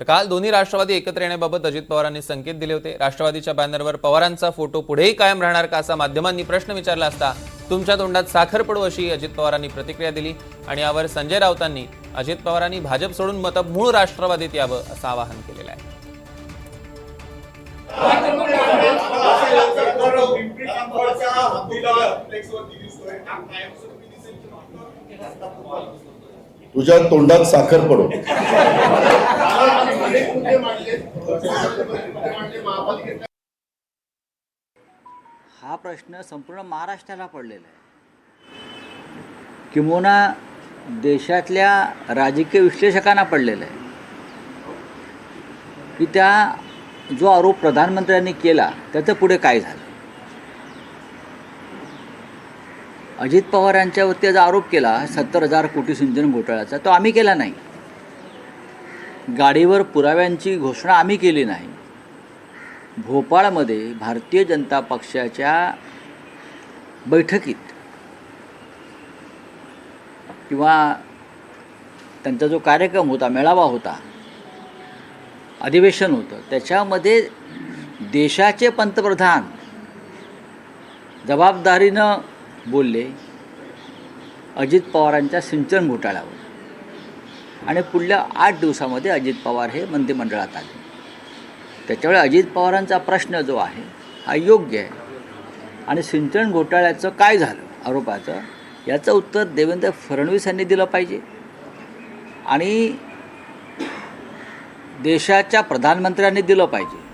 तर काल दोन्ही राष्ट्रवादी एकत्र येण्याबाबत अजित पवारांनी संकेत दिले होते। राष्ट्रवादीच्या बॅनरवर पवारांचा फोटो पुढेही कायम राहणार का असा माध्यमांनी प्रश्न विचारला असता तुमच्या तोंडात साखर पडू अशी अजित पवारांनी प्रतिक्रिया दिली आणि यावर संजय राऊतांनी अजित पवारांनी भाजप सोडून मत मूळ राष्ट्रवादीत यावं असं आवाहन केलेलं आहे। तुझ्या तोंडात साखर पडो। हा प्रश्न संपूर्ण महाराष्ट्राला पडलेला आहे, किंबहुना देशातल्या राजकीय विश्लेषकांना पडलेला आहे की त्या जो आरोप प्रधानमंत्र्यांनी केला त्याचं पुढे काय झालं। अजित पवार यांच्यावरती जो आरोप केला 70,000 कोटी सिंचन घोटाळ्याचा, तो आम्ही केला नाही। गाडीवर पुराव्यांची घोषणा आम्ही केली नाही। भोपाळमध्ये भारतीय जनता पक्षाच्या बैठकीत किंवा त्यांचा जो कार्यक्रम होता, मेळावा होता, अधिवेशन होतं, त्याच्यामध्ये देशाचे पंतप्रधान जबाबदारीनं बोलले अजित पवारांच्या सिंचन घोटाळ्यावर आणि पुढल्या 8 दिवसामध्ये अजित पवार हे मंत्रिमंडळात आले। त्याच्यामुळे अजित पवारांचा प्रश्न जो आहे हा योग्य आहे आणि सिंचन घोटाळ्याचं काय झालं आरोपाचं याचं उत्तर देवेंद्र फडणवीस यांनी दिलं पाहिजे आणि देशाच्या प्रधानमंत्र्यांनी दिलं पाहिजे।